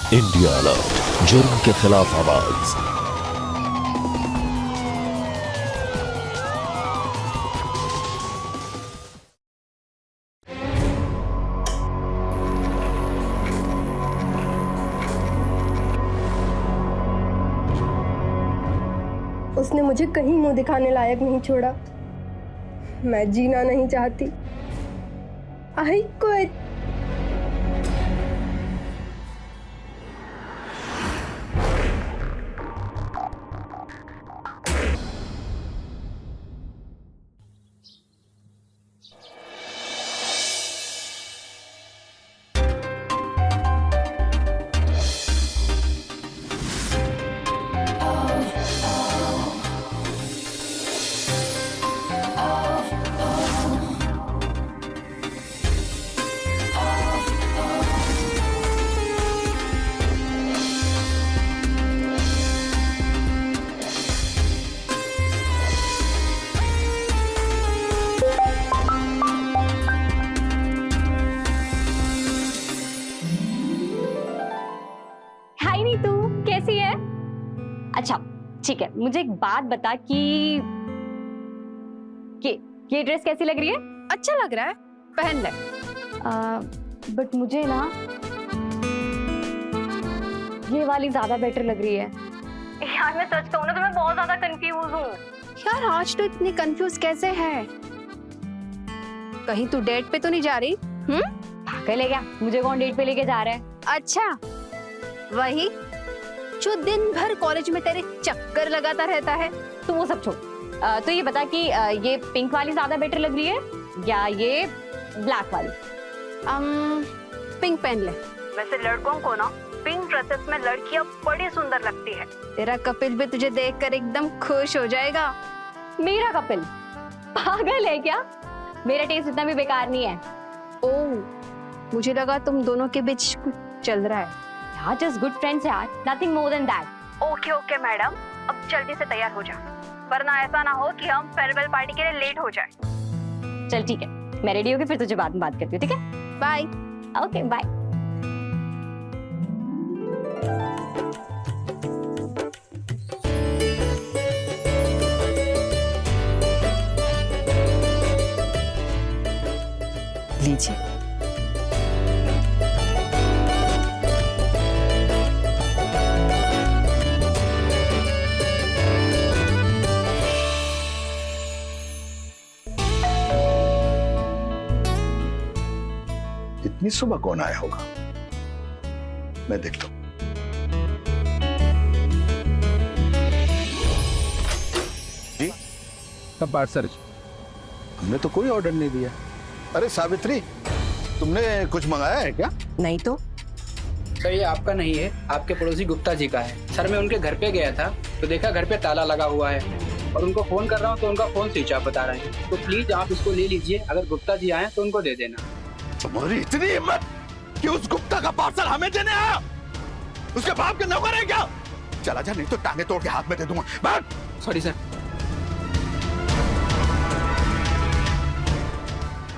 India alert, जुर्म के खिलाफ आवाज। उसने मुझे कहीं मुंह दिखाने लायक नहीं छोड़ा। मैं जीना नहीं चाहती। I quit. हाय नीतू, कैसी है? अच्छा ठीक है, मुझे एक बात बता कि ये ड्रेस कैसी लग रही है? अच्छा लग रहा है, पहन ले। बट मुझे ना ये वाली ज्यादा बेटर लग रही है। यार मैं सच कहूँ ना तो मैं बहुत ज्यादा कंफ्यूज हूँ। यार आज तो इतनी कंफ्यूज कैसे है? कहीं तू डेट पे तो नहीं जा रही? पागल है क्या? मुझे कौन डेट पे लेके जा रहा है? अच्छा, वही जो दिन भर कॉलेज में तेरे चक्कर लगाता रहता है। तू वो सब छोड़। तो ये बता कि ये पिंक वाली ज्यादा बेटर लग रही है या ये ब्लैक वाली? पिंक पहन ले। वैसे लड़कों को ना पिंक ड्रेसेस में लड़कियां बड़ी सुंदर लगती है। तेरा कपिल भी तुझे देखकर एकदम खुश हो जाएगा। मेरा कपिल पागल है क्या? मेरा टेस्ट इतना भी बेकार नहीं है। ओह, मुझे लगा तुम दोनों के बीच कुछ चल रहा है। यार जस्ट गुड फ्रेंड्स यार, nothing more than that. Okay okay madam, अब जल्दी से तैयार हो जा, वरना ऐसा ना हो कि हम फेयरवेल पार्टी के लिए लेट हो जाए। चल ठीक है, मैं रेडी होके फिर तुझे बाद में बात करती हूँ, ठीक है? बाय। Okay bye. लीजिए। इतनी सुबह कौन आया होगा? मैं देखता हूं। जी, सब पार्सल। हमने तो कोई ऑर्डर नहीं दिया। अरे सावित्री, तुमने कुछ मंगाया है क्या? नहीं तो सर ये आपका नहीं है, आपके पड़ोसी गुप्ता जी का है। सर मैं उनके घर पे गया था तो देखा घर पे ताला लगा हुआ है और उनको फोन कर रहा हूँ तो उनका फोन स्विच ऑफ बता रहे हैं। तो प्लीज आप इसको ले लीजिए, अगर गुप्ता जी आए तो उनको दे देना। तुम्हारी इतनी हिम्मत कि उस गुप्ता का पार्सल हमें देने आया? उसके बाप के नौकर है क्या? चला जा, नहीं तो टांगे तोड़ के हाथ में दे दूंगा। बैठ। Sorry sir.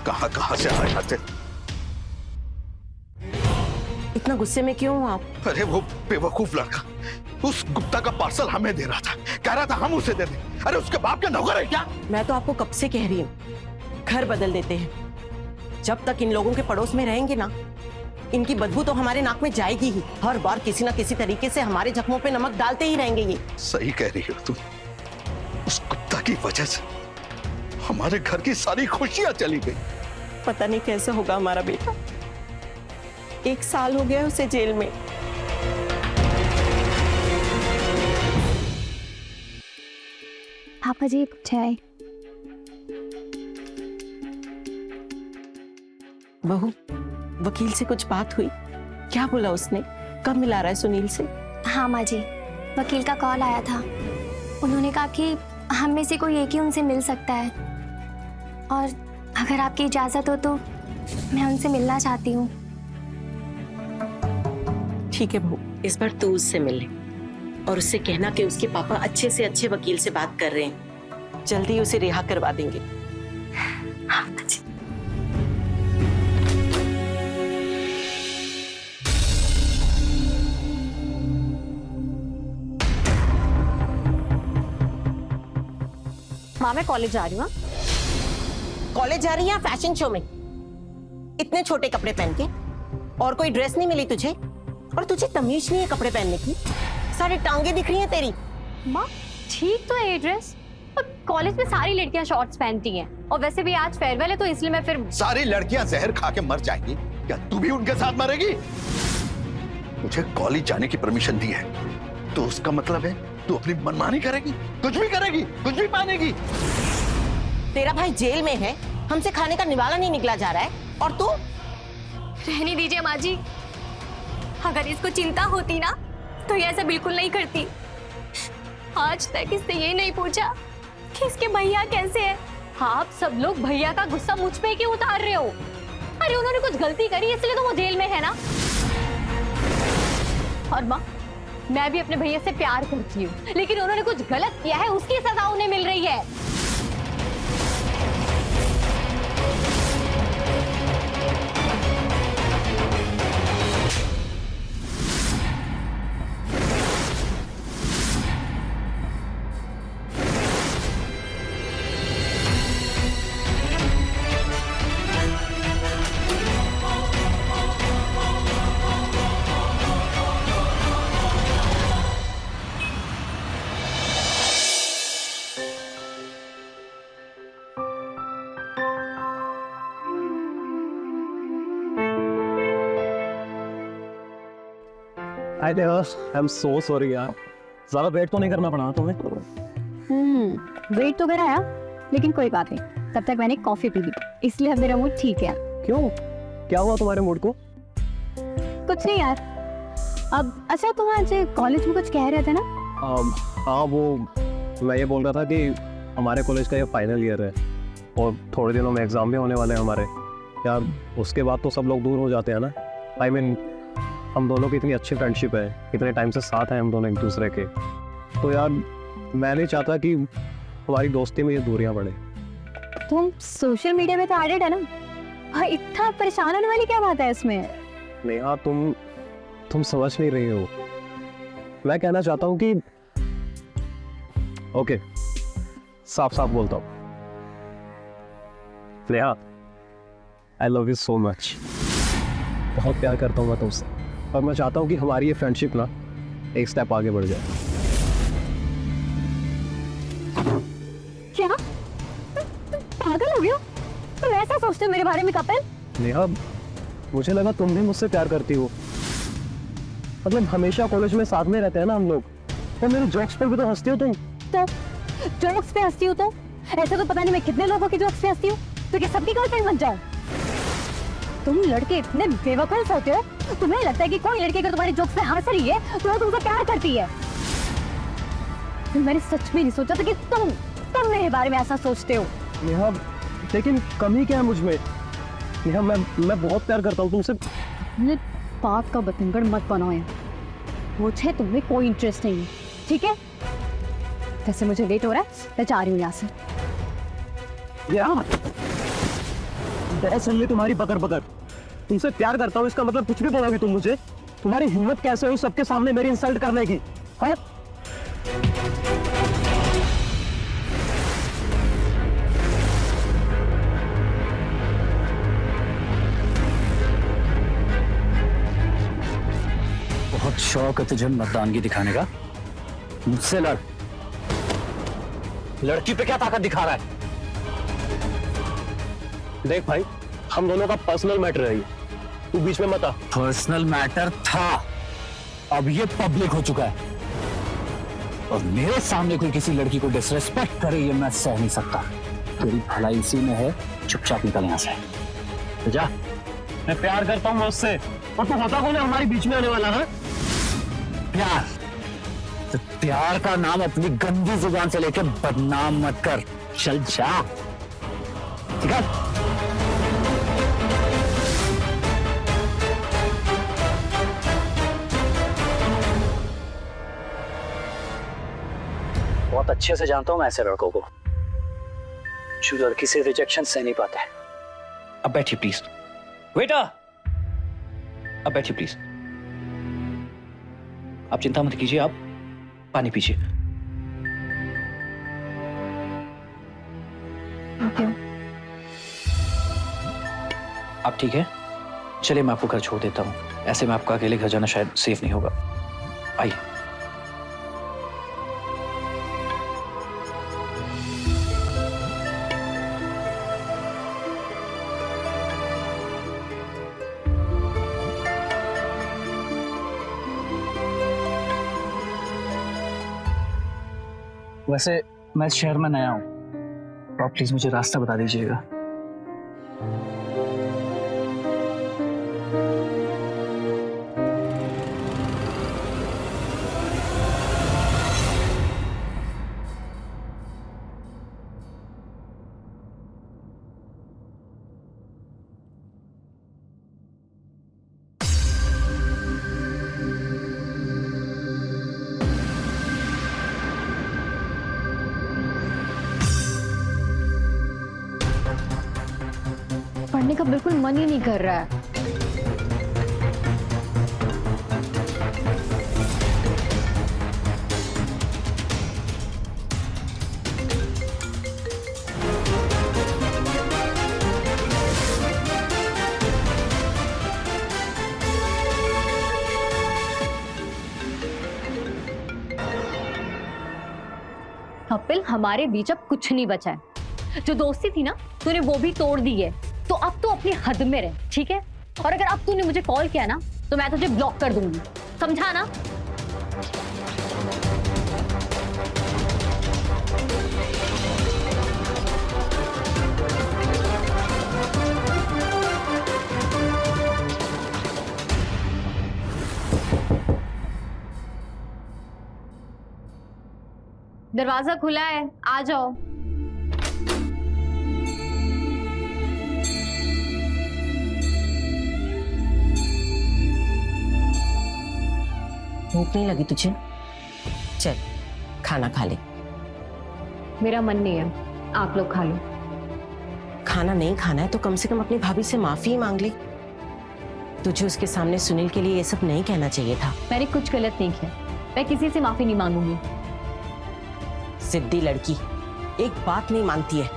कहां से आया थे? इतना गुस्से में क्यों हो आप? अरे वो बेवकूफ लड़का उस गुप्ता का पार्सल हमें दे रहा था, कह रहा था हम उसे दे दें। अरे उसके बाप के नौकर है क्या? मैं तो आपको कब से कह रही हूँ, घर बदल देते हैं। जब तक इन लोगों के पड़ोस में रहेंगे ना, इनकी बदबू तो हमारे नाक में जाएगी ही। हर बार किसी ना किसी तरीके से हमारे जख्मों पे नमक डालते ही रहेंगे ये। सही कह रही हो तुम। उस गुप्ता की वजह से हमारे घर की सारी खुशियां चली गई। पता नहीं कैसे होगा हमारा बेटा। 1 साल हो गया उसे जेल में। पापा जी चाय। बहू, वकील से कुछ बात हुई? क्या बोला उसने? कब मिला रहा है सुनील से? हाँ माँ जी, वकील का कॉल आया था। उन्होंने कहा कि हम में से कोई एक ही उनसे मिल सकता है और अगर आपकी इजाजत हो तो मैं उनसे मिलना चाहती हूँ। ठीक है बहू, इस बार तू उससे मिल ले और उससे कहना कि उसके पापा अच्छे से अच्छे वकील से बात कर रहे हैं, जल्दी उसे रिहा करवा देंगे। हाँ माँ जी। माँ मैं कॉलेज जा रही हूँ। कॉलेज जा रही है फैशन शो में, इतने छोटे कपड़े पहन के, और कोई ड्रेस नहीं मिली तुझे? और तुझे तमीज नहीं है कपड़े पहनने की? सारी टांगे दिख रही हैं तेरी। माँ ठीक तो है ये ड्रेस, और कॉलेज में सारी लड़कियां शॉर्ट्स पहनती हैं, और वैसे भी आज फेयरवेल है तो इसलिए मैं फिर। सारी लड़कियां जहर खा के मर जाएंगी, क्या तू भी उनके साथ मरेगी? मुझे कॉलेज जाने की परमिशन दी है, तो उसका मतलब है तू अपनी मनमानी करेगी, कुछ भी करेगी, कुछ भी मानेगी। तेरा भाई जेल में है, हमसे खाने का निवाला नहीं निकला जा रहा है, और तू? रहने दीजिए माँ जी, अगर इसको चिंता होती ना तो ये ऐसा बिल्कुल नहीं करती। आज तक इससे ये नहीं पूछा कि इसके भैया कैसे हैं। आप सब लोग भैया का गुस्सा मुझ पे क्यों उतार रहे हो? अरे उन्होंने कुछ गलती करी इसलिए तो वो जेल में है ना। और माँ मैं भी अपने भैया से प्यार करती हूँ, लेकिन उन्होंने कुछ गलत किया है, उसकी सजा उन्हें मिल रही है। आई एम सो सॉरी यार, ज़्यादा वेट तो नहीं करना पड़ा तुम्हें? वेट तो कराया, लेकिन कोई बात नहीं, तब तक मैंने कॉफी पी ली, इसलिए अब मेरा मूड ठीक है। क्यों, क्या हुआ तुम्हारे मूड को? कुछ नहीं यार। अब अच्छा, तुम आज कॉलेज में कुछ कह रहे थे ना? हाँ, वो मैं ये बोल रहा था कि हमारे कॉलेज का ये फाइनल ईयर है और थोड़े दिनों में एग्ज़ाम भी होने वाले हैं हमारे यार। उसके बाद तो सब लोग दूर हो जाते हैं ना। आई मीन हम दोनों की इतनी अच्छी फ्रेंडशिप है, इतने टाइम से साथ हैं हम दोनों एक दूसरे के, तो यार मैं नहीं चाहता कि हमारी दोस्ती में ये दूरियां बढ़े। तुम सोशल मीडिया में तो एडेड है ना, हाँ, इतना परेशान होने वाली क्या बात है इसमें? नेहा तुम समझ नहीं रही हो। मैं कहना चाहता हूँ कि ओके, साफ साफ बोलता हूँ, Neha I love you so much. बहुत प्यार करता हूँ मैं तुमसे, और मैं चाहता हूँ कि हमारी ये फ्रेंडशिप ना एक स्टेप आगे बढ़ जाए। क्या पागल हो गया? तुम ऐसा सोचते हो मेरे बारे में कपिल? नेहा मुझे लगा तुम भी मुझसे प्यार करती हो, मतलब हमेशा कॉलेज में साथ में रहते हैं ना हम लोग, तो मेरे जोक्स पे भी तो हंसती हो तुम। तो जोक्स पे हंसती हो तो ऐसे तो पता नहीं मैं कितने लोगों के जोक्स पे हंसती हूँ, तो क्या सबकी गर्लफ्रेंड बन जाओ? तुम लड़के इतने बेवकूफ होते हो, तुम्हें लगता है कि कोई लड़की अगर तुम्हारे जोक्स पे हंस रही है तो वो तुमसे प्यार करती है। मैंने सच में नहीं सोचा था कि तुम मेरे बारे में ऐसा सोचते हो। नेहा लेकिन कमी क्या है मुझ में? नेहा मैं बहुत प्यार करता हूँ तुमसे। बात का बतंगड़ मत बनाओ यार, मुझे तुम्हें कोई इंटरेस्ट नहीं है, ठीक है? वैसे मुझे लेट हो रहा है, मैं जा रही हूँ यहाँ से। सुन ली तुम्हारी बकर बकर, तुमसे प्यार करता हूँ इसका मतलब कुछ भी बोलोगे तुम मुझे? तुम्हारी हिम्मत कैसे हुई सबके सामने मेरी इंसल्ट करने की? हाँ? बहुत शौक है तुझे मर्दानगी दिखाने का, मुझसे लड़। लड़की पे क्या ताकत दिखा रहा है? देख भाई, हम दोनों का पर्सनल मैटर है ये, तू बीच में मत आ। पर्सनल मैटर था, अब ये पब्लिक हो चुका है, और मेरे सामने कोई किसी लड़की को डिसरेस्पेक्ट करे ये मैं सह नहीं सकता। तेरी भलाई इसी में है, चुपचाप निकल यहाँ से। तो जा, मैं प्यार करता हूँ मैं उससे, और तू होता कौन है हमारी बीच में आने वाला? है प्यार? तो प्यार का नाम अपनी गंदी जुबान से लेकर बदनाम मत कर, चल जा। ठीक है? बहुत अच्छे से जानता हूं मैं ऐसे लड़कों को, जो लड़की से रिजेक्शन सह नहीं पाते। अब बैठिए प्लीज। बेटा अब बैठिए प्लीज, आप चिंता मत कीजिए, आप पानी पीजिए। आप ठीक है? चलिए मैं आपको घर छोड़ देता हूँ। ऐसे में आपका अकेले घर जाना शायद सेफ नहीं होगा। आइए। वैसे मैं इस शहर में नया हूँ, तो आप प्लीज मुझे रास्ता बता दीजिएगा। पढ़ने का बिल्कुल मन ही नहीं कर रहा है। कपिल, हमारे बीच अब कुछ नहीं बचा है। जो दोस्ती थी ना, तूने वो भी तोड़ दी है। तो अब तो अपनी हद में रह, ठीक है? और अगर अब तूने मुझे कॉल किया ना, तो मैं तुझे ब्लॉक कर दूंगी, समझा ना? दरवाजा खुला है, आ जाओ। भूख नहीं लगी तुझे? चल खाना खा ले। मेरा मन नहीं है, आप लोग खा लो। खाना नहीं खाना है तो कम से कम अपनी भाभी से माफी ही मांग ले। तुझे उसके सामने सुनील के लिए ये सब नहीं कहना चाहिए था। मैंने कुछ गलत नहीं किया, मैं किसी से माफी नहीं मांगूंगी। जिद्दी लड़की, एक बात नहीं मानती है।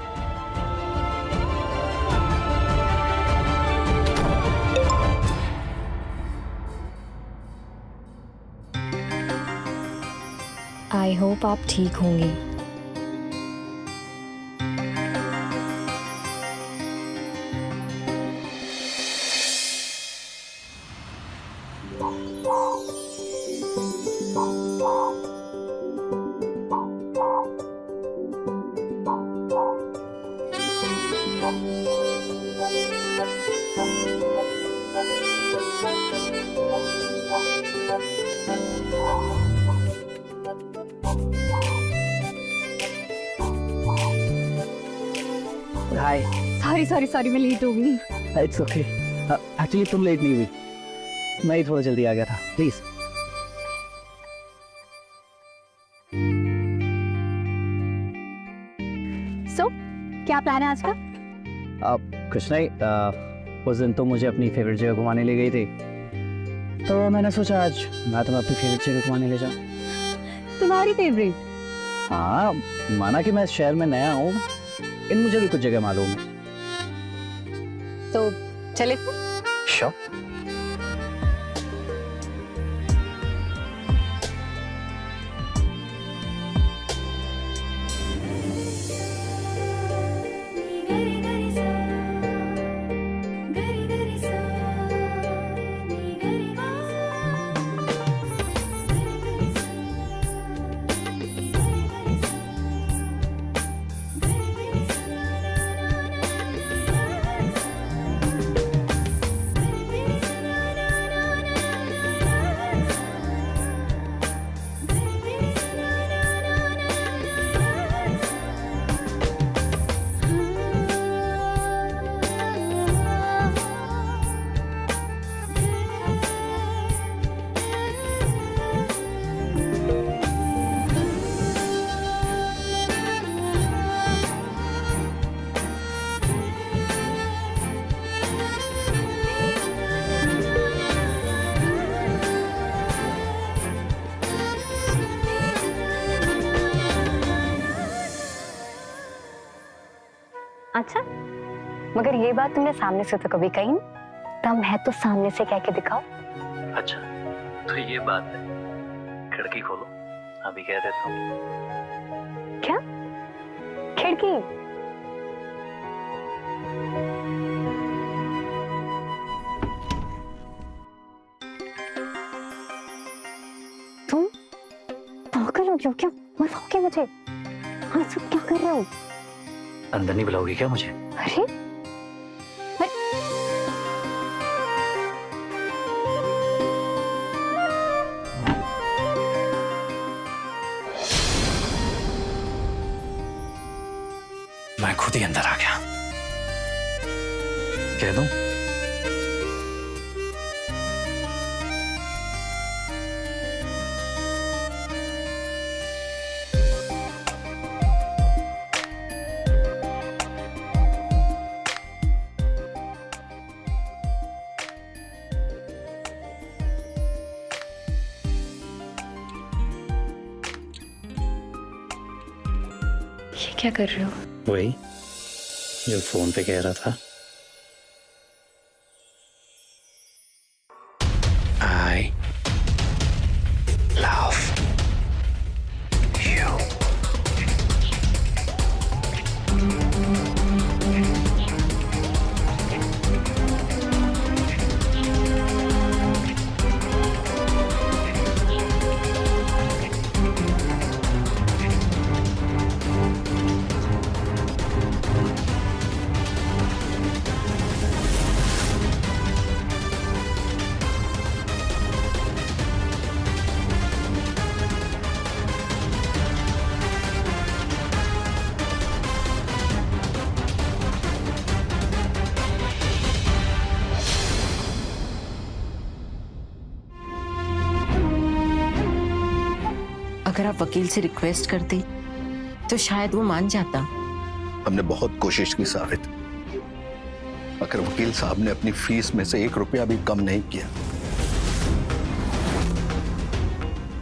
आई होप आप ठीक होंगी। हाय। सॉरी मैं लेट हो गई। It's okay. एक्चुअली तुम लेट नहीं हुई, मैं ही थोड़ा जल्दी आ गया था। प्लीज। सो क्या प्लान है आज का? कुछ नहीं, उस दिन तुम मुझे अपनी फेवरेट जगह घुमाने ले गई थी, तो मैंने सोचा आज मैं तुम्हें अपनी फेवरेट जगह घुमाने ले जाऊं। तुम्हारी फेवरेट? हाँ, माना कि मैं इस शहर में नया हूँ, इन मुझे भी कुछ जगह मालूम है। तो चले फिर? श्योर। अच्छा, मगर ये बात तुमने सामने से तो कभी कही नहीं। दम है तो सामने से कह के दिखाओ। अच्छा तो ये बात है, खिड़की खोलो, अभी कह देता हूँ। क्या खिड़की? तुम पागल हो गए क्या? मजाक है मुझे। हाँ सब क्या कर रहे हो? अंदर नहीं बुलाओगी क्या मुझे? अरे मैं खुद ही अंदर आ गया। कह दूं? ये क्या कर रहे हो? वही जो फोन पे कह रहा था। I love you. अगर आप वकील से रिक्वेस्ट करते तो शायद वो मान जाता। हमने बहुत कोशिश की साबित, मगर वकील साहब ने अपनी फीस में से 1 रुपया भी कम नहीं किया।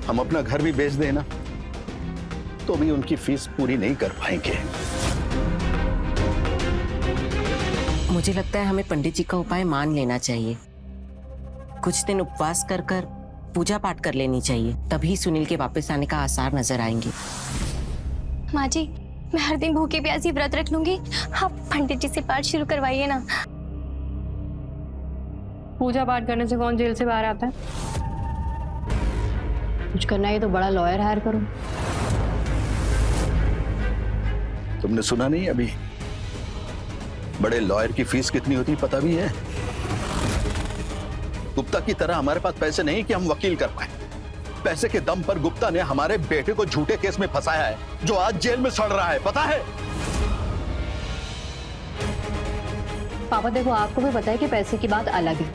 हम अपना घर भी बेच देना तो भी उनकी फीस पूरी नहीं कर पाएंगे। मुझे लगता है हमें पंडित जी का उपाय मान लेना चाहिए। कुछ दिन उपवास कर कर पूजा पाठ कर लेनी चाहिए, तभी सुनील के वापस आने का आसार नजर आएंगे। माँ जी, मैं हर दिन भूखे प्यासी व्रत रख लूंगी। आप पंडित जी से पाठ शुरू करवाइए ना। पूजा पाठ करने से कौन जेल से बाहर आता है? कुछ करना है तो बड़ा लॉयर हायर करो। तुमने सुना नहीं अभी? बड़े लॉयर की फीस कितनी होती पता भी है? गुप्ता की तरह हमारे पास पैसे नहीं कि हम वकील कर पाए। पैसे के दम पर गुप्ता ने हमारे बेटे को झूठे केस में फंसाया है, जो आज जेल में सड़ रहा है, पता है? पापा देखो, आपको भी पता है कि पैसे की बात अलग है,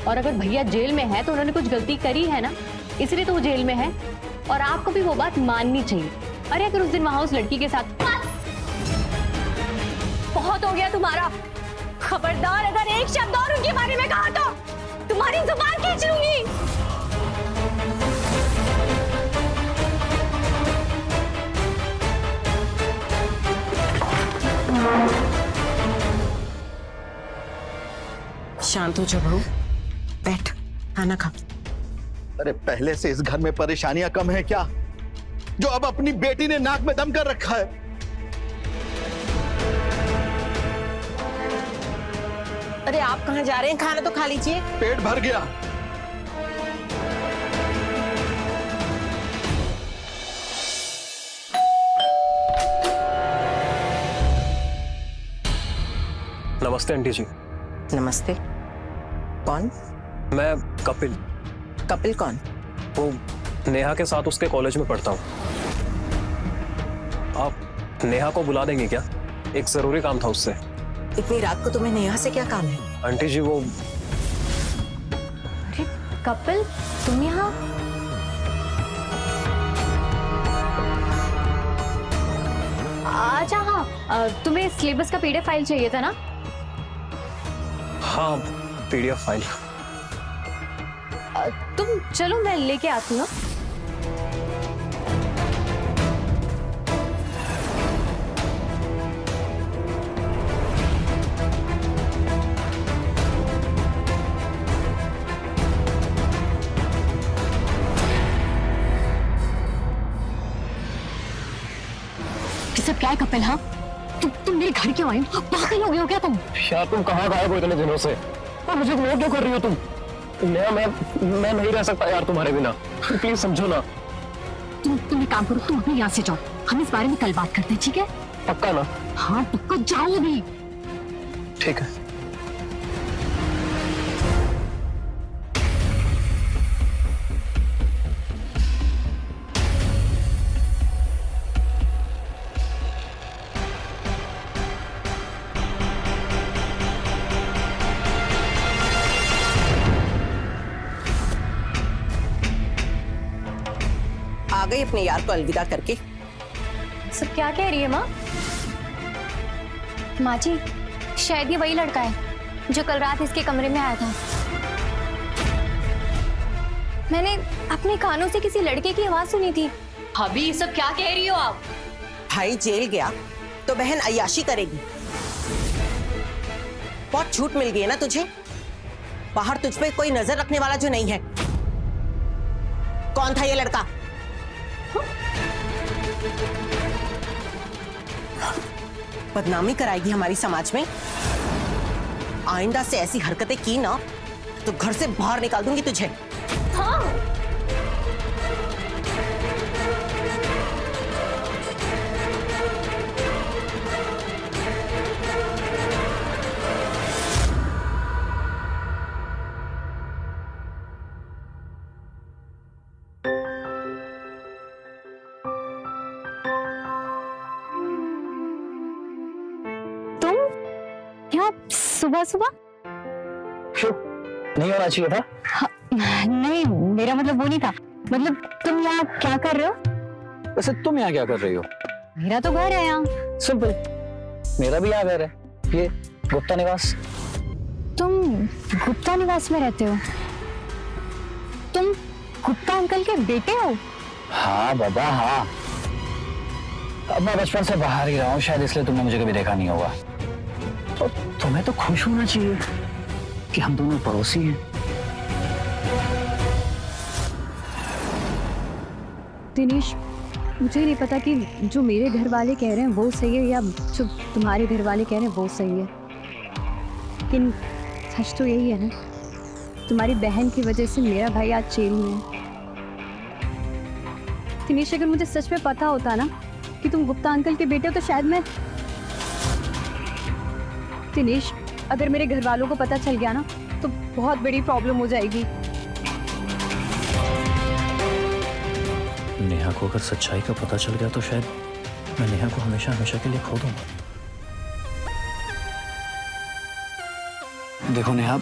और अगर भैया जेल में है तो उन्होंने कुछ गलती करी है ना, इसलिए तो वो जेल में है, और आपको भी वो बात माननी चाहिए। अरे अगर उस दिन वहां उस लड़की के साथ। बहुत हो गया तुम्हारा। खबरदार अगर एक शब्द और उनके बारे में कहा तो तुम्हारी जुबान खींच लूंगी। शांत हो जा बहू, बैठ खाना खा। अरे पहले से इस घर में परेशानियां कम है क्या, जो अब अपनी बेटी ने नाक में दम कर रखा है? अरे आप कहाँ जा रहे हैं? खाना तो खा लीजिए। पेट भर गया। नमस्ते आंटी जी। नमस्ते। कौन? मैं कपिल। कपिल कौन? वो नेहा के साथ उसके कॉलेज में पढ़ता हूँ। आप नेहा को बुला देंगे क्या? एक जरूरी काम था उससे। इतनी रात को तुम्हें नेहा से क्या काम है? आंटी जी वो अरे कपिल, तुम यहाँ? अच्छा हाँ, तुम्हें सिलेबस का पीडीएफ फाइल चाहिए था ना? हाँ, पीडीएफ फाइल। तुम चलो, मैं लेके आती हूँ। ये सब क्या है कपिल? हाँ, तुम मेरे घर क्यों आए? पागल हो गए हो क्या तुम? यार तुम कहाँ गायब हो इतने दिनों से? और मुझे इग्नोर क्यों कर रही हो तुम? नेहा, मैं नहीं रह सकता यार तुम्हारे बिना, प्लीज समझो ना। तुम एक काम करो, तुम अपने यहाँ से जाओ, हम इस बारे में कल बात करते हैं, ठीक है? पक्का ना? हाँ पक्का, जाओ अभी। ठीक है। आ गई अपने यार को अलविदा करके। सब क्या कह रही है माँ? माँ जी, शायद ये वही लड़का है जो कल रात इसके कमरे में आया था। मैंने अपने कानों से किसी लड़के की आवाज सुनी थी। भाभी ये सब क्या कह रही हो आप? भाई जेल गया तो बहन अय्याशी करेगी। बहुत छूट मिल गई है ना तुझे। बाहर तुझ पे कोई नजर रखने वाला जो नहीं है। कौन था ये लड़का? बदनामी कराएगी हमारी समाज में। आइंदा से ऐसी हरकतें की ना तो घर से बाहर निकाल दूंगी तुझे। हाँ। क्या सुबह सुबह? क्यों नहीं होना चाहिए था? नहीं, मेरा मतलब वो नहीं था। मतलब तुम यहाँ क्या कर रहे हो? वैसे तुम यहाँ क्या कर रही हो? मेरा तो घर है यहाँ। सिंपल, मेरा भी यहाँ घर है, ये गुप्ता निवास। तुम गुप्ता निवास में रहते हो? तुम गुप्ता अंकल के बेटे हो? हाँ बाबा हाँ। अब मैं बचपन से बाहर ही रहा हूँ, शायद इसलिए तुमने मुझे कभी देखा नहीं होगा। तो तुम्हें तो खुश होना चाहिए कि हम दोनों पड़ोसी हैं। दिनेश, मुझे नहीं पता कि जो मेरे घर वाले कह रहे हैं वो सही है या जो तुम्हारे घर वाले कह रहे हैं वो सही है, लेकिन सच तो यही है ना, तुम्हारी बहन की वजह से मेरा भाई आज जेल में है। दिनेश, अगर मुझे सच में पता होता ना कि तुम गुप्ता अंकल के बेटे हो तो शायद मैं... दिनेश, अगर मेरे घर वालों को पता चल गया ना तो बहुत बड़ी प्रॉब्लम हो जाएगी। नेहा को अगर सच्चाई का पता चल गया तो शायद मैं नेहा को हमेशा हमेशा के लिए खो दूंगा। देखो नेहा,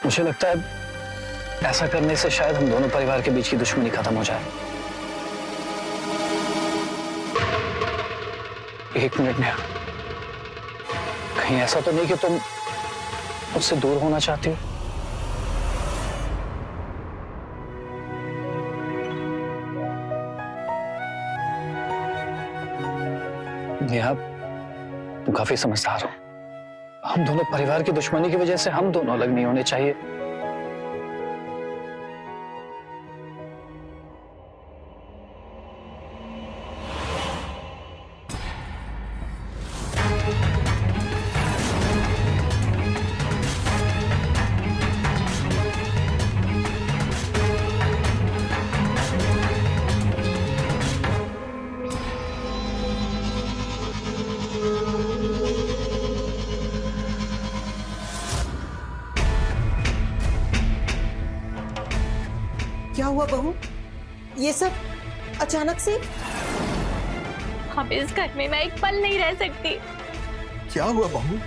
मुझे लगता है ऐसा करने से शायद हम दोनों परिवार के बीच की दुश्मनी खत्म हो जाए। एक मिनट नेहा, कहीं ऐसा तो नहीं कि तुम मुझसे दूर होना चाहती हो? नेहा, तुम काफी समझदार हो। हम दोनों परिवार की दुश्मनी की वजह से हम दोनों अलग नहीं होने चाहिए। क्या हुआ बहू? ये सब अचानक से? अब इस घर में मैं एक पल नहीं रह सकती। क्या हुआ बहू?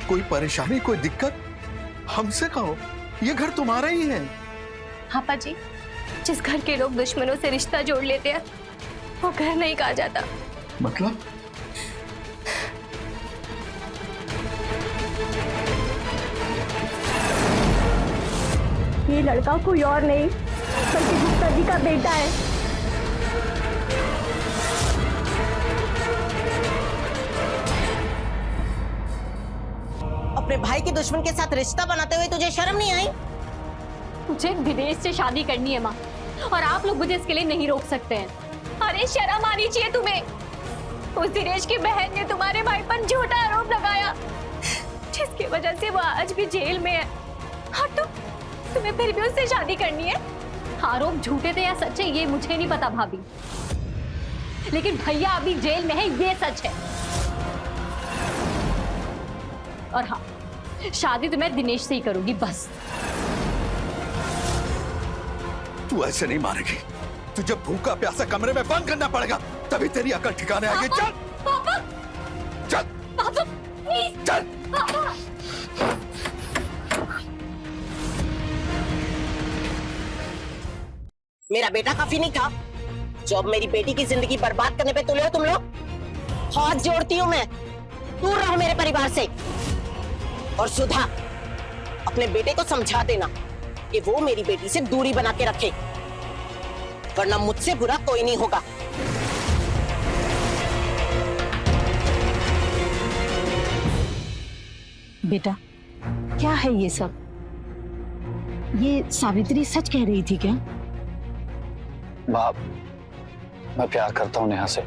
कोई परेशानी, कोई दिक्कत? हमसे कहो, ये घर तुम्हारा ही है। पापा जी, जिस घर के लोग दुश्मनों से रिश्ता जोड़ लेते हैं वो घर नहीं कहा जाता। मतलब? ये लड़का कोई और नहीं बल्कि गुप्ता जी का बेटा है। अपने भाई के दुश्मन के साथ रिश्ता बनाते हुए तुझे शर्म नहीं आई? मुझे विदेश से शादी करनी है माँ, और आप लोग मुझे इसके लिए नहीं रोक सकते हैं। अरे शर्म आनी चाहिए तुम्हें। उस दिनेश की बहन ने तुम्हारे भाई पर झूठा आरोप लगाया, जिसकी वजह से वो आज भी जेल में है। और तुम्हें फिर भी उससे शादी करनी है? आरोप झूठे थे या सच्चे ये मुझे नहीं पता भाभी, लेकिन भैया अभी जेल में है ये सच है। और हाँ, शादी तो मैं दिनेश से ही करूंगी बस। तू ऐसे नहीं मानेगी। तुझे भूखा प्यासा कमरे में बंद करना पड़ेगा, तभी तेरी अकल ठिकाने आएगी। चल पापा, चल पापा प्लीज, चल। पापा। मेरा बेटा काफी नहीं था जो अब मेरी बेटी की जिंदगी बर्बाद करने पे तुले हो तुम लोग? हाथ जोड़ती हूँ मैं, दूर रहो मेरे परिवार से। और सुधा, अपने बेटे को समझा देना कि वो मेरी बेटी से दूरी बना के रखे, वरना मुझसे बुरा कोई नहीं होगा। बेटा, क्या है ये सब? ये सावित्री सच कह रही थी क्या? बाप, मैं प्यार करता हूँ नेहा से।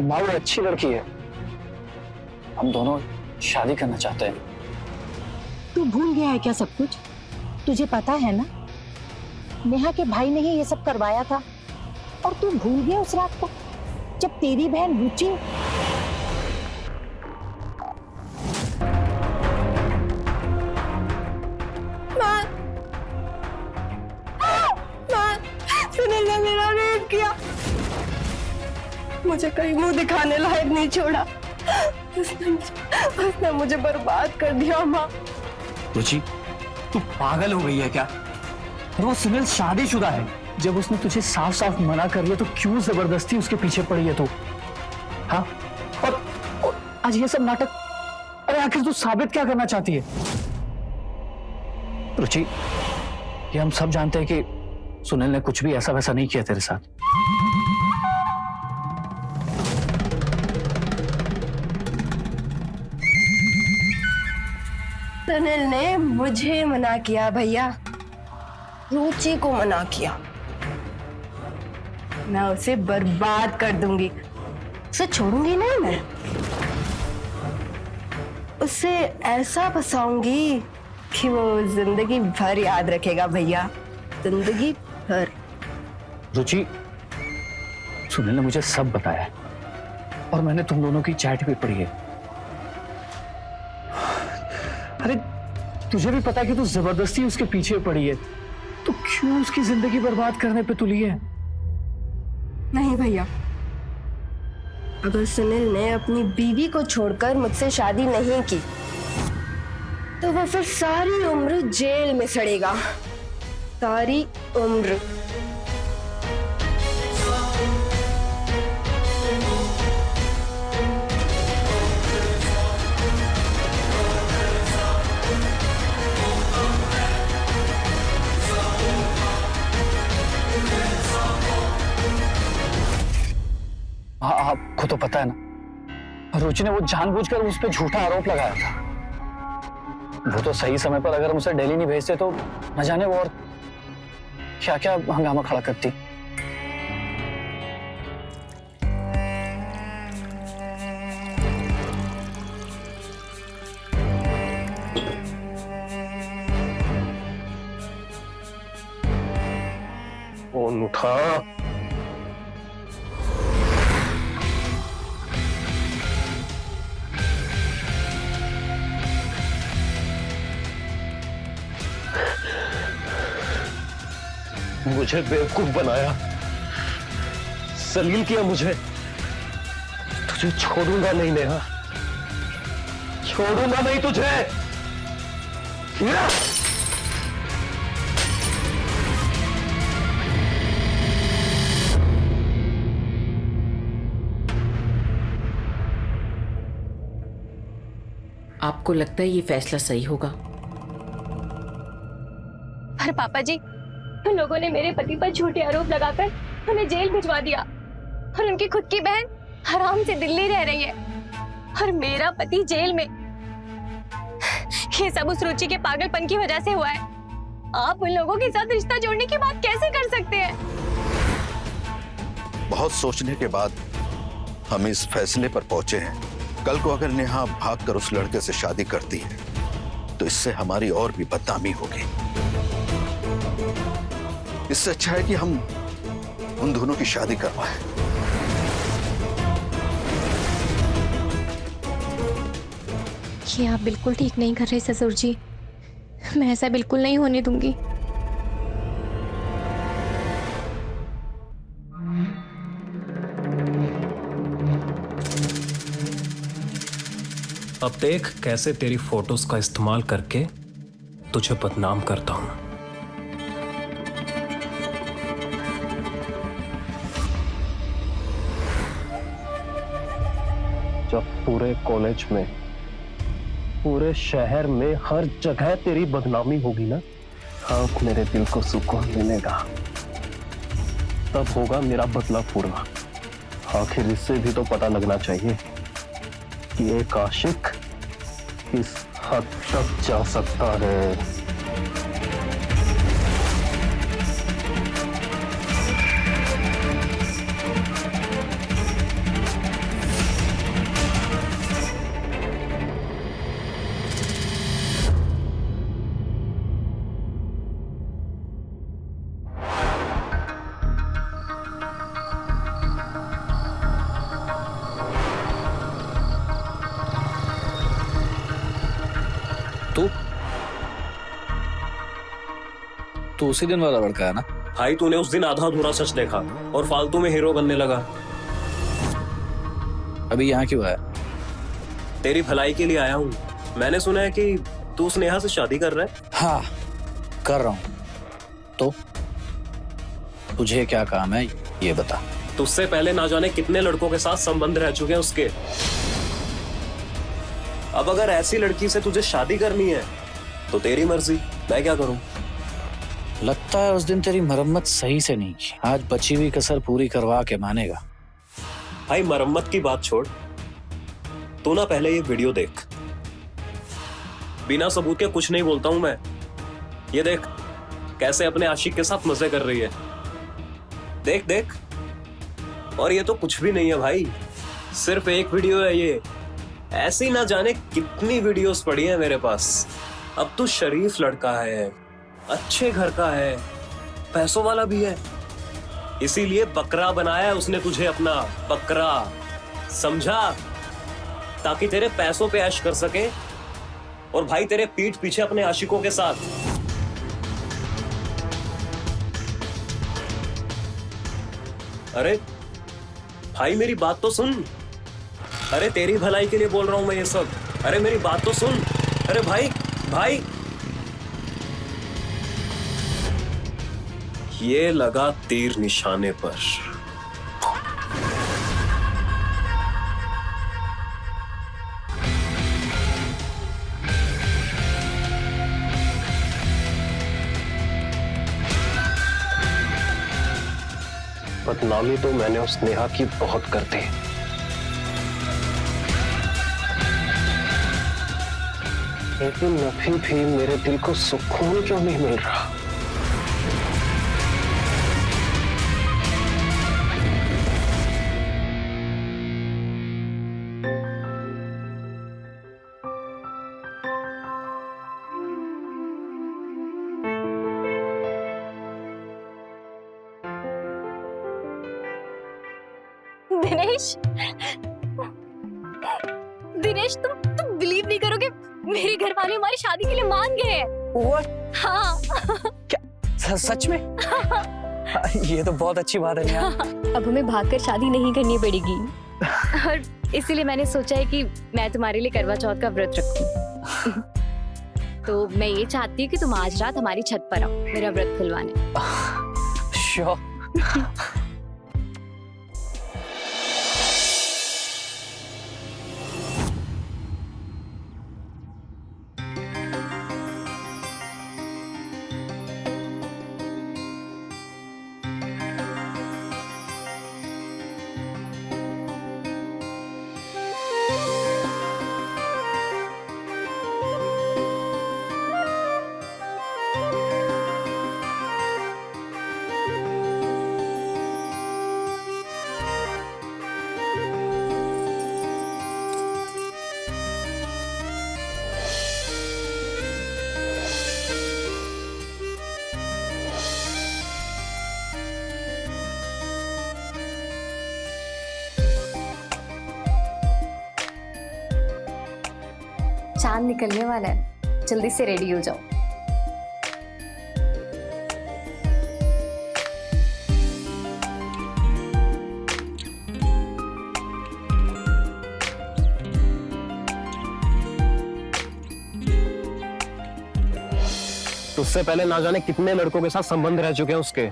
माँ वो अच्छी लड़की है, हम दोनों शादी करना चाहते हैं। तू भूल गया है क्या सब कुछ? तुझे पता है ना, नेहा के भाई ने ही ये सब करवाया था। और तू भूल गया उस रात को जब तेरी बहन रुचि सुनील ने मेरा रेप किया, मुझे कहीं मुंह दिखाने लायक नहीं छोड़ा। उसने मुझे बर्बाद कर दिया। माँ, रुचि, तू पागल हो गई है क्या? और वो सुनील शादीशुदा है। जब उसने तुझे साफ साफ मना कर लिया तो क्यों जबरदस्ती उसके पीछे पड़ी है तू? हाँ, और आज ये सब नाटक। अरे आखिर तू साबित क्या करना चाहती है? रुचि, ये हम सब जानते हैं कि सुनील ने कुछ भी ऐसा वैसा नहीं किया तेरे साथ। सुनील ने मुझे मना किया भैया, रुचि को मना किया। मैं उसे बर्बाद कर दूंगी, उसे छोड़ूंगी नहीं मैं। उसे ऐसा फंसाऊंगी कि वो जिंदगी भर याद रखेगा भैया, जिंदगी भर। रुचि, सुनील ने मुझे सब बताया है और मैंने तुम दोनों की चैट भी पढ़ी है। अरे तुझे भी पता है कि तू जबरदस्ती उसके पीछे पड़ी है, तो क्यों उसकी जिंदगी बर्बाद करने पे तुली है? नहीं भैया, अगर सुनील ने अपनी बीवी को छोड़कर मुझसे शादी नहीं की तो वो फिर सारी उम्र जेल में सड़ेगा, सारी उम्र। हाँ, आपको तो पता है ना, रुचि ने वो जानबूझकर उस पर झूठा आरोप लगाया था। वो तो सही समय पर अगर हम उसे दिल्ली नहीं भेजते तो न जाने वो और क्या क्या हंगामा खड़ा करती। फोन उठा। मुझे बेवकूफ बनाया, सलील किया मुझे। तुझे छोड़ूंगा नहीं नेहा, छोड़ूंगा नहीं तुझे। आपको लगता है ये फैसला सही होगा? पर पापा जी, उन लोगों ने मेरे पति पर झूठे आरोप लगाकर उन्हें जेल भिजवा दिया और उनकी खुद की बहन आराम से दिल्ली रह रही है और मेरा पति जेल में। ये सब उस रुचि के पागलपन की वजह से हुआ है। आप उन लोगों के साथ रिश्ता जोड़ने की बात कैसे कर सकते हैं? बहुत सोचने के बाद हम इस फैसले पर पहुंचे हैं, कल को अगर नेहा भागकर उस लड़के से शादी करती है तो इससे हमारी और भी बदनामी होगी। इससे अच्छा है कि हम उन दोनों की शादी करवाएं। ये आप बिल्कुल ठीक नहीं कर रहे ससुर जी। मैं ऐसा बिल्कुल नहीं होने दूंगी। अब देख कैसे तेरी फोटोज का इस्तेमाल करके तुझे बदनाम करता हूं। जब पूरे कॉलेज में, पूरे शहर में, हर जगह तेरी बदनामी होगी ना, अब मेरे दिल को सुकून मिलेगा। तब होगा मेरा बदला पूरा। आखिर इससे भी तो पता लगना चाहिए कि एक आशिक किस हद तक जा सकता है। तो उसी दिन वाला लड़का है ना? भाई तूने उस दिन आधा अधूरा सच देखा और फालतू में हीरो बनने लगा। अभी यहाँ क्यों आया? तेरी भलाई के लिए आया हूँ। मैंने सुना है कि तू स्नेहा से शादी कर रहा है। हाँ, कर रहा हूँ। तो तुझे क्या काम है ये बता। तुझसे पहले ना जाने कितने लड़कों के साथ संबंध रह चुके हैं उसके। अब अगर ऐसी लड़की से तुझे शादी करनी है तो तेरी मर्जी, मैं क्या करूं? लगता है उस दिन तेरी मरम्मत सही से नहीं की। आज बची हुई कसर पूरी करवा के मानेगा। भाई मरम्मत की बात छोड़, तू ना पहले ये वीडियो देख। बिना सबूत के कुछ नहीं बोलता हूं मैं। ये देख कैसे अपने आशिक के साथ मजे कर रही है। देख देख। और ये तो कुछ भी नहीं है भाई, सिर्फ एक वीडियो है ये। ऐसी ना जाने कितनी वीडियोस पड़ी हैं मेरे पास। अब तू शरीफ लड़का है, अच्छे घर का है, पैसों वाला भी है, इसीलिए बकरा बनाया उसने तुझे अपना बकरा, समझा? ताकि तेरे पैसों पे ऐश कर सके और भाई तेरे पीठ पीछे अपने आशिकों के साथ। अरे भाई मेरी बात तो सुन। अरे तेरी भलाई के लिए बोल रहा हूं मैं ये सब। अरे मेरी बात तो सुन। अरे भाई भाई, ये लगा तीर निशाने पर। बदनामी तो मैंने उस नेहा की बहुत कर दी, लेकिन अभी भी मेरे दिल को सुकून क्यों नहीं मिल रहा? दिनेश, दिनेश तुम बिलीव नहीं करोगे, मेरे घर वाले हमारी शादी के लिए मान गए हैं। What? हाँ। क्या सच में? ये तो बहुत अच्छी बात है यार। अब हमें भागकर शादी नहीं करनी पड़ेगी। और इसीलिए मैंने सोचा है कि मैं तुम्हारे लिए करवा चौथ का व्रत रखूं। तो मैं ये चाहती हूँ कि तुम आज रात हमारी छत पर आओ मेरा व्रत खुलवाने। श्योर। चांद निकलने वाला है, जल्दी से रेडी हो जाओ। तो उससे पहले ना जाने कितने लड़कों के साथ संबंध रह चुके हैं उसके।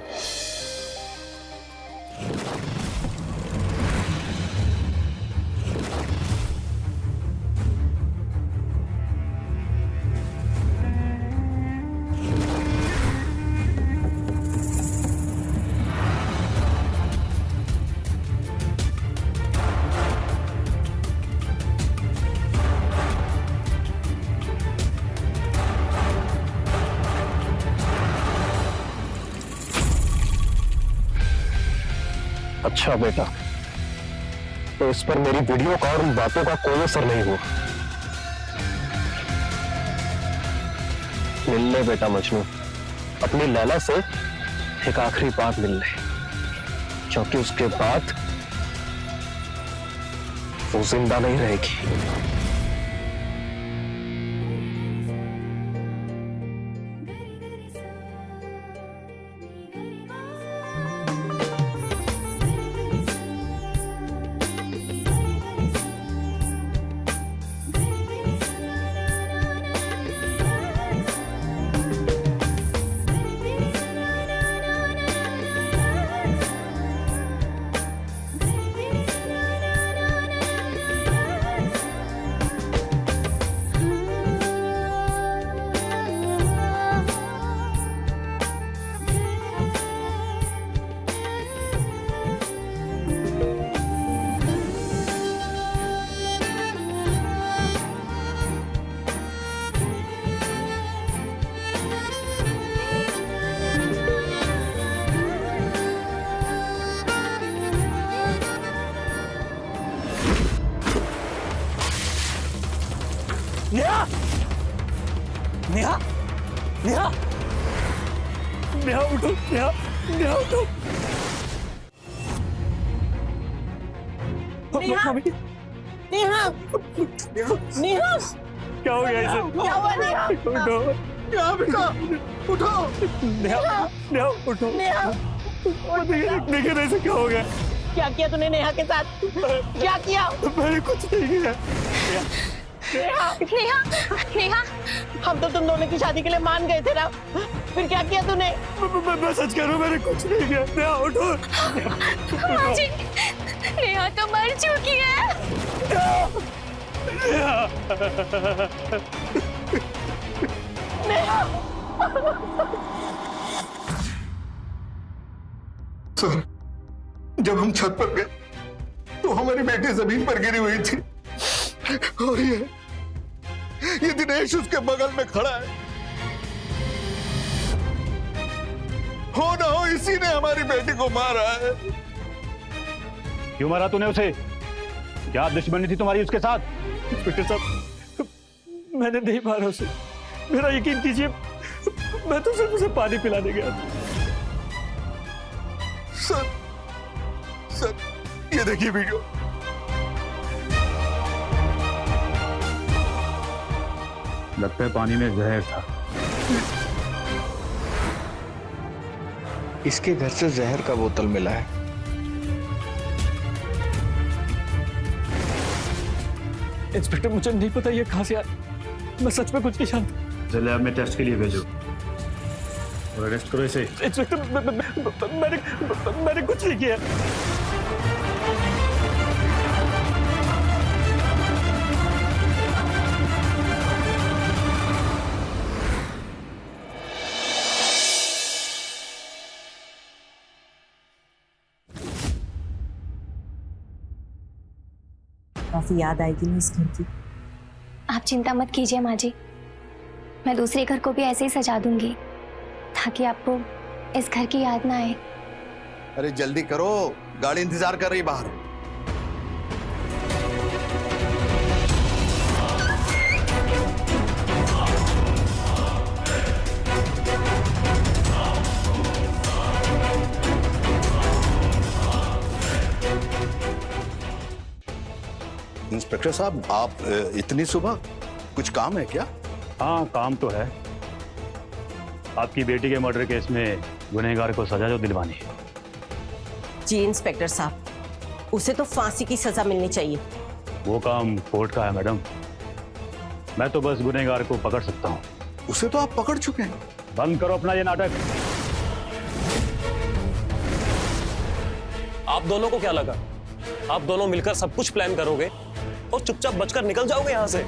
अच्छा बेटा, तो इस पर मेरी वीडियो का और उन बातों का कोई असर नहीं हुआ। मिल ले बेटा मजनू, अपनी लैला से एक आखिरी बार मिल ले, क्योंकि उसके बाद वो जिंदा नहीं रहेगी। नेहा, नेहा, नेहा, नेहा उठो, नेहा, नेहा उठो। नेहा, नेहा, नेहा, क्या हो गया इसे? क्या हुआ नेहा? उठो, नेहा बेटा, उठो। नेहा, नेहा उठो। नेहा, देखिए ऐसे क्या हो गया? क्या किया तूने नेहा के साथ? क्या किया? मैंने कुछ नहीं किया। नेहा, नेहा, नेहा, हम तो तुम दोनों की शादी के लिए मान गए थे ना, फिर क्या किया तूने? मैं सच कह रहा हूँ, मैंने कुछ नहीं किया। नेहा उठो। जी, नेहा तो मर चुकी है। सर, जब हम छत पर गए तो हमारी बेटी जमीन पर गिरी हुई थी और ये दिनेश उसके बगल में खड़ा है। हो ना हो इसी ने हमारी बेटी को मारा है। क्यों मारा तूने उसे? क्या दुश्मनी थी तुम्हारी उसके साथ? इंस्पेक्टर साहब, मैंने नहीं मारा उसे, मेरा यकीन कीजिए, मैं तो सिर्फ उसे पानी पिलाने गया था। सर, ये देखिए वीडियो। लगता है पानी में जहर था। इसके घर से जहर का बोतल मिला है। इंस्पेक्टर, मुझे नहीं पता ये कहां से आया। मैं सच में कुछ नहीं जानता। चले लैब में टेस्ट के लिए भेजो और अरेस्ट करो इसे। इंस्पेक्टर, मैंने कुछ नहीं किया। काफी याद आएगी ना इस घर की। आप चिंता मत कीजिए माँ जी, मैं दूसरे घर को भी ऐसे ही सजा दूंगी ताकि आपको इस घर की याद ना आए। अरे जल्दी करो, गाड़ी इंतजार कर रही बाहर। इंस्पेक्टर साहब, आप इतनी सुबह? कुछ काम है क्या? हाँ काम तो है। आपकी बेटी के मर्डर केस में गुनहगार को सजा जो दिलवानी है। जी इंस्पेक्टर साहब, उसे तो फांसी की सजा मिलनी चाहिए। वो काम कोर्ट का है मैडम, मैं तो बस गुनहगार को पकड़ सकता हूँ। उसे तो आप पकड़ चुके हैं। बंद करो अपना ये नाटक। आप दोनों को क्या लगा आप दोनों मिलकर सब कुछ प्लान करोगे और चुपचाप बचकर निकल जाओगे यहां से?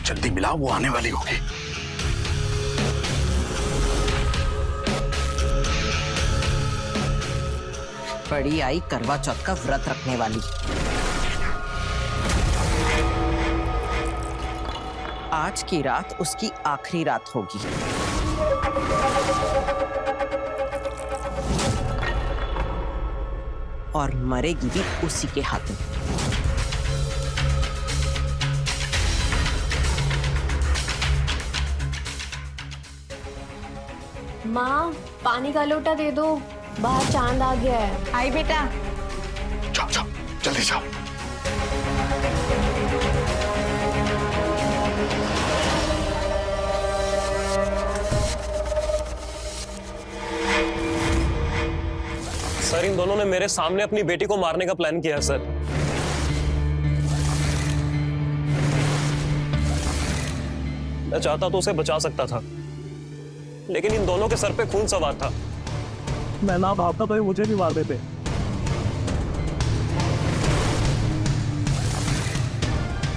जल्दी मिलाओ, वो आने वाली होगी। बड़ी आई करवा चौथ का व्रत रखने वाली। आज की रात उसकी आखिरी रात होगी। और मरेगी भी उसी के हाथ में। माँ, पानी का लोटा दे दो, बाहर चांद आ गया है। आई बेटा। जाओ जाओ, जल्दी जाओ। सर इन दोनों ने मेरे सामने अपनी बेटी को मारने का प्लान किया सर। मैं चाहता तो उसे बचा सकता था, लेकिन इन दोनों के सर पे खून सवार था। मैं ना भागता तो ये मुझे भी मार देते।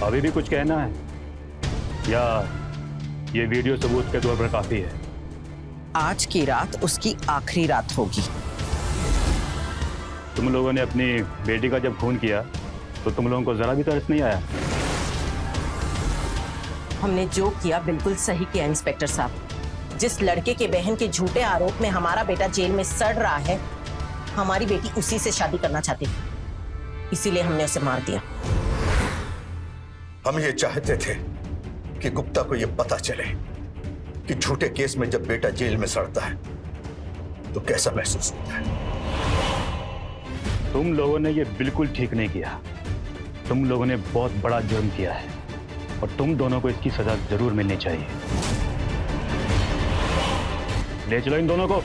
अभी भी कुछ कहना है या ये वीडियो सबूत के तौर पर काफी है? आज की रात उसकी आखिरी रात होगी। तुम लोगों ने अपनी बेटी का जब खून किया तो तुम लोगों को जरा भी तरस नहीं आया? हमने जो किया बिल्कुल सही किया इंस्पेक्टर साहब। जिस लड़के के बहन के झूठे आरोप में हमारा बेटा जेल में सड़ रहा है, हमारी बेटी उसी से शादी करना चाहती थी, इसीलिए हमने उसे मार दिया। हम ये चाहते थे कि गुप्ता को ये पता चले कि झूठे केस में जब बेटा जेल में सड़ता है तो कैसा महसूस होता है। तुम लोगों ने ये बिल्कुल ठीक नहीं किया। तुम लोगों ने बहुत बड़ा जुर्म किया है और तुम दोनों को इसकी सजा जरूर मिलनी चाहिए। ले चलो इन दोनों को।